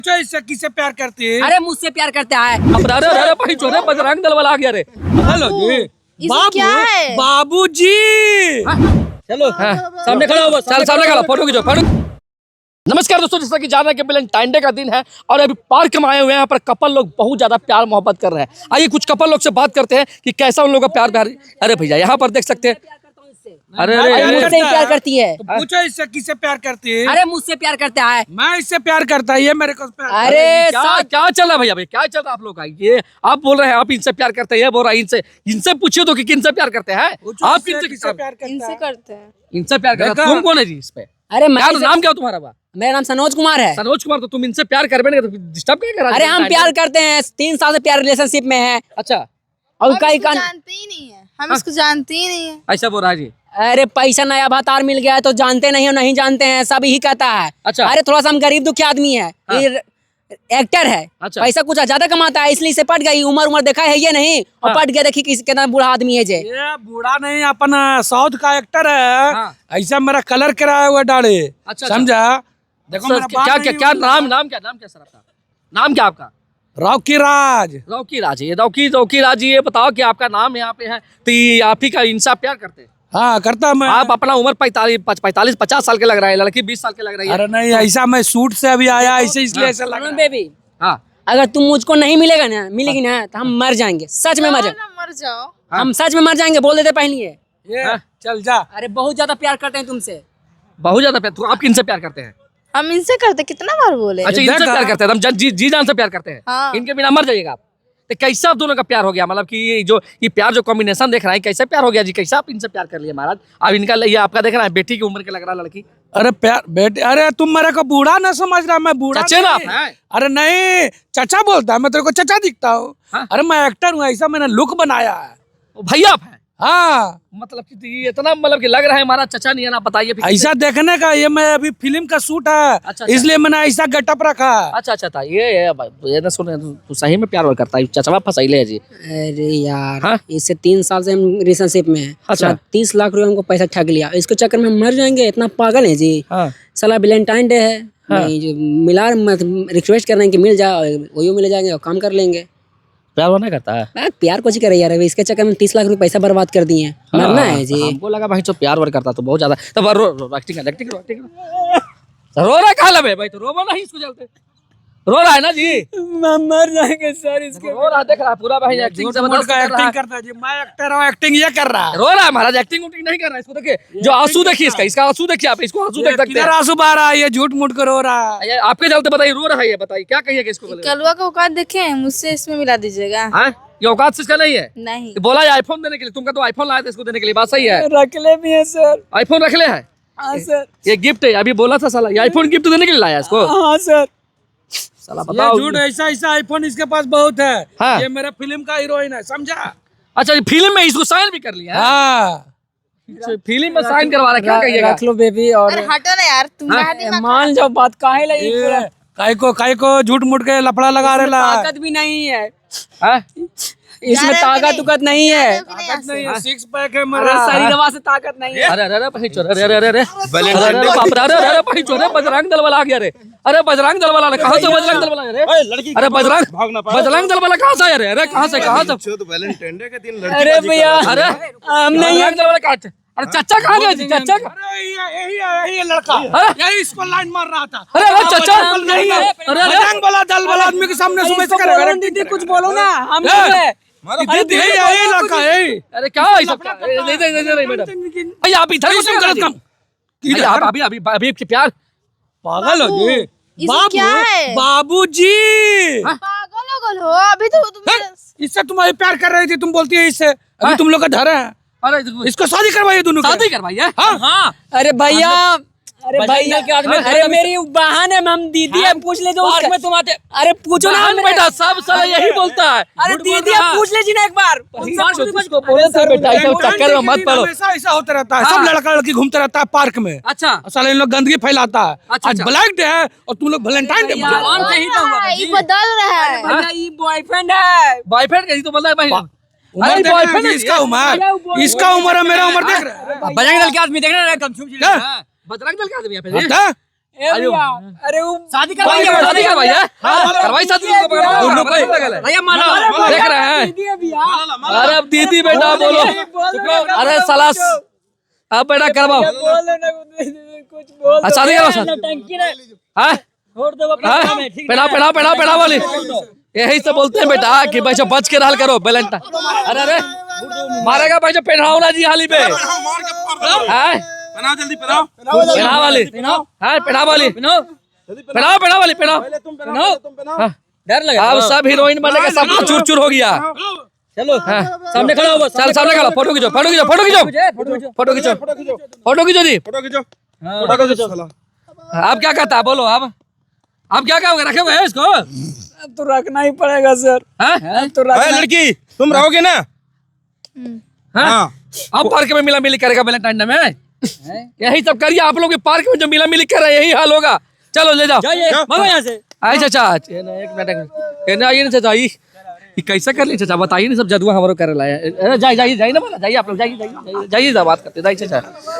पूछो इससे किससे प्यार करती है? अरे मुझसे प्यार करते हैं। अरे भाई चोरे बजरंग दल वाला आ गया रे। हेलो जी। इसमें क्या है? बाबूजी। चलो सामने खड़ा हो, चल सामने खड़ा, फोटो खींचो फोटो। नमस्कार दोस्तों, जैसा कि जान रहे हैं कि वैलेंटाइन डे का दिन है और अभी पार्क में आए हुए हैं। यहाँ पर कपल लोग बहुत ज्यादा प्यार मोहब्बत कर रहे हैं। आइए कुछ कपल लोग से बात करते हैं कि कैसा उन लोगों का प्यार। अरे भैया यहाँ पर देख सकते हैं। अरे मुझसे ही प्यार करती है। तो पूछो इससे किससे प्यार करती है? अरे मुझसे प्यार करते हैं। मैं इससे प्यार करता है, ये मेरे को प्यार। अरे क्या चल रहा है भैया? क्या चल रहा है आप लोग का? ये आप बोल रहे हैं आप इनसे प्यार करते हैं, ये बोल रहा है इनसे पूछिए तो कि किनसे प्यार करते हैं आप? किससे प्यार करता इनसे है? करते हैं। इनसे प्यार करते हैं। तुम कौन है जी इस पे? अरे नाम क्या हो तुम्हारा? मेरा नाम सनोज कुमार है। सनोज कुमार। तो तुम इनसे प्यार कर भी नहीं तो डिस्टर्ब क्या कर रहा है? अरे हम प्यार करते हैं, 3 साल से प्यार रिलेशनशिप में है। अच्छा और हम कई इसको जानते ही नहीं है, हम इसको जानते ही नहीं है। ऐसा बोल रहा है जी। अरे पैसा नया अवतार मिल गया है तो जानते नहीं हो, नहीं जानते हैं, सब यही कहता है। अच्छा। अरे थोड़ा सा हम गरीब दुखी आदमी है। ये एक्टर है। अच्छा। पैसा कुछ ज्यादा कमाता है इसलिए से पट गई। उम्र देखा है ये नहीं और पट गया। देखिए कितना बूढ़ा आदमी है जे। ये बूढ़ा नहीं, अपन साउथ का एक्टर है। हाँ। ऐसा मेरा कलर कराया हुआ डाले। अच्छा। समझा? देखो सर, मेरा बात क्या नहीं क्या क्या होगा। नाम क्या सर आपका? नाम क्या आपका? रॉकी राज। रॉकी राज। ये रॉकी राज जी, ये बताओ कि आपका नाम यहाँ पे है तो ये आप ही का इनसे आप प्यार करते हैं? हाँ करता मैं। आप अपना उम्र 45-50 साल के लग रहा है, लड़की 20 साल के लग रही है। अरे नहीं, ऐसा मैं सूट से अभी आया ऐसे, इसलिए ऐसा लग रहा है। बेबी हाँ अगर तुम मुझको नहीं मिलेगी ना तो हम मर जाएंगे। सच में मर जाएंगे। मर जाओ। हम सच में मर जाएंगे, बोल देते पहले ही है। ये चल जा। अरे बहुत ज्यादा प्यार करते हैं तुमसे। बहुत ज्यादा प्यार। तो आप किनसे प्यार करते हैं? हम इनसे करते, कितना बार बोले। अच्छा इनसे देखा। प्यार करते हैं, हम जी जान से प्यार करते हैं। हाँ। इनके बिना मर जाइएगा आप। तो कैसा आप दोनों का प्यार हो गया? मतलब कि ये प्यार जो कॉम्बिनेशन देख रहा है, कैसे प्यार हो गया जी? कैसा आप इनसे प्यार कर लिए महाराज? अब इनका ये आपका देख रहा है, बेटी की उम्र के लग रहा है लड़की। अरे प्यार बेटे, अरे तुम मेरे को बूढ़ा ना समझ रहा, मैं बूढ़ा चचे ना नहीं। आप हैं? अरे नहीं, चचा बोलता है, मैं तेरे को चचा दिखता हूँ। हाँ? अरे मैं एक्टर हूँ, ऐसा मैंने लुक बनाया है। ओ भैया आप हैं? हाँ मतलब कि ये इतना मतलब कि लग रहा है हमारा चचा नहीं है ना? बताइए फिर। ऐसा देखने का, ये मैं अभी फिल्म का शूट है। अच्छा। इसलिए मैंने ऐसा गेटअप रखा। अच्छा था ये ना सुन, तू सही में प्यार करता है? चचवा फसाइले है जी। अरे यार हाँ? इससे 3 साल से हम रिलेशनशिप में है। अच्छा। 30 लाख रुपए हमको पैसा ठग लिया। इसको चक्कर में हम मर जाएंगे। इतना पागल है जी। हाँ। साला वैलेंटाइन डे है। हाँ। नहीं, जो मिला रिक्वेस्ट कर रहे हैं कि मिल जाए, वही मिल जाएंगे और काम कर लेंगे। प्यार वो नहीं करता है? मैं प्यार कुछ करे यार, इसके चक्कर में 30 लाख रुपए पैसा बर्बाद कर दिए। मरना है जी। हमको लगा भाई तो प्यार वर करता तो बहुत ज्यादा। तब एक्टिंग रो रहा कहाँ लगे भाई? तो रोबो नहीं, इसको चलते रो रहा है ना जी। मर जाएंगे सर इसके। रो रहा देख रहा पूरा भाई, एक्टिंग जबरदस्त कर रहा एक्टिंग है। करता है जी, मैं एक्टर हूँ, एक्टिंग ये कर रहा है। रो रहा है महाराज, एक्टिंग उटिंग नहीं कर रहा है। इसको देखिए जो आंसू देखिए, इसका आंसू देखिए आप, इसको आंसू देख सकते किधर हैं। आंसू बहा रहा है? ये झूठ मूठ कर रो रहा है। ये आपके चलते बताइए रो रहा है। ये बताइए क्या कहिएगा इसको? कलुआ का औकात देखे, मुझसे इसमें मिला दीजिएगा। हाँ? ये औकात से इसका नहीं है? नहीं। बोला है आईफोन देने के लिए, तुमका तो आईफोन लाया था इसको देने के लिए। बात सही है? रखले भी है सर। आईफोन रख ले है? हाँ सर। ये गिफ्ट है, अभी बोला था साला ये आईफोन गिफ्ट देने के लिए लाया इसको। हाँ सर। साला ये बताओ। झूठ, ऐसा आईफोन इसके पास बहुत है। हाँ। ये मेरा फिल्म का हीरोइन है, समझा? अच्छा ये फिल्म में इसको साइन भी कर लिया है? हाँ फिल्म में साइन करवा रहा है, क्या कहिएगा? रख लो बेबी। और अरे हटो ना यार, तुम हाँ? कहाँ दिमाग मान जाओ बात, काहे लगी पूरा। काय को झूठ मूठ के लफड़ा लगा रहे ला। ताकत भी नहीं है हाँ? इसमें, ताकत उकत नहीं है। ताकत नहीं है, सिक्स पैक है अरे मेरा। शरीरवा से ताकत नहीं है। अरे भाई चोर, अरे बाप रे, अरे भाई चोर, बजरंग दल वाला आ गया रे। अरे बजरंग दल वाला कहाँ से? बजरंग दल वाला है रे? अरे बजरंग दल वाला कहाँ से आया रे? अरे कहाँ से वैलेंटाइन डे के दिन अरे भैया अरे हम नहीं है। बजरंग दल वाला कहाँ? अरे चाचा कहाँ गए जी? चाचा अरे यही लड़का, यही इसको लाइन मार रहा था। अरे चाचा नहीं है। अरे बजरंग वाला दल वाला आदमी के सामने सुबह से करेगा। दीदी कुछ बोलो ना। हम दीदी यही लड़का है। अरे क्या है सब? नहीं मैडम भैया आप इधर तुम गलत काम। भैया आप अभी प्यार पागल हो जी। इसमें क्या है? बाबूजी। पागल हो अभी तो तुम। इससे तुम्हारी प्यार कर रही थी, तुम बोलती है इससे। अभी तुम लोग का धर है। अरे इसको शादी करवाइए दोनों की। शादी करवाइए। हाँ? हाँ अरे भैया, अरे भैया के आदमी। अरे मेरी बहन है, हम दीदी है, पूछ ले जो पार्क उसका। में तुम आते। अरे पूछो ना बहन बेटा सब साला यही बोलता है। अरे दीदी आप पूछ लीजिए ना एक बार। उसको बोले थे बेटा इस चक्कर में मत पड़ो। हमेशा ऐसा होता रहता है, सब लड़का लड़की घूमते रहता है पार्क में। अच्छा साला इन लोग गंदगी फैलाता है। अच्छा, आज अच्छा। ब्लैक डे है और तुम लोग वैलेंटाइन डे मना रहे हो। कहीं तो हुआ था जी। ये बदल रहा है। भैया ये बॉयफ्रेंड है। बॉयफ्रेंड कहीं तो बोला है भाई। उम्र अरे देख रहे बॉयफ्रेंड हैं है जी, इसका उम्र, इसका उम्र है, मेरा उम्र देख रहे हैं। बजरंग दल के आदमी देख रहे हैं क्या? बजरंग दल के आदमी यहाँ पे। बता? अरे वो शादी शादी करवाई है करवाई शादी तुमको भैया मानो देख रहे हैं अरे अब दीदी बेटा बोलो अरे साला अब बेटा करवाओ शादी करवाओ हाँ पेड़ा वाली यही सब बोलते हैं बेटा कि भाई जो बच के रहल करो वैलेंटाइन अरे मारेगा भाई जो पहनाओ ना जी हाली पे हैं पहनाओ जल्दी पहनाओ पेड़ा वाली हाँ पेड़ा वाली पेड़ा वाली पेड़ा डर लगा अब सब हीरोइन बने के सब चूर चूर हो गया चलो हाँ। सामने खड़ा हो चल सामने खड़ा फोटो खींचो फोटो खींचो फोटो खींचो फोटो खींचो फोटो खींचो जी फोटो खींचो फोटो खींचो साला आप क्या कहता है बोलो आप क्या कहोगे रखे हुए हैं इसको अब तो रखना ही पड़ेगा सर हाँ? तो अरे लड़की तुम रहोगे ना हाँ? अब पार्क में मिला मिली करेगा वैलेंटाइन डे में यही सब करिए आप लोग के पार्क में जो मिला मिली कर रहे हैं यही हाल होगा चलो ले जाओ मानो यहाँ से आए चाचा एक मिनट आइए ना चाचा ये कैसे कर ली चाचा बताइए ना सब जदुआ हमारे कर लाया जाइए ना बोला जाइए आप लोग जाइए बात करते जाइए चाचा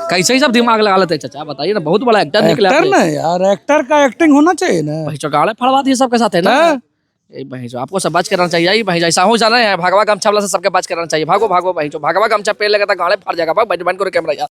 कैसे ही सब दिमाग लगा लेते हैं चाचा बताइए ना बहुत बड़ा एक्टर निकला एक्टर ना यार एक्टर का एक्टिंग होना चाहिए ना भाई चौगाड़े फड़वा दिए सबके साथ है ना भाई जो आपको सब बच करना चाहिए भाई जैसा हो जाना है भगवा गमछा वाला से सबके बच करना चाहिए भागो भागो भाई जो भगवा गमछा पेड़ लगा था गाड़े फट जाएगा भाग बैठ को कैमरा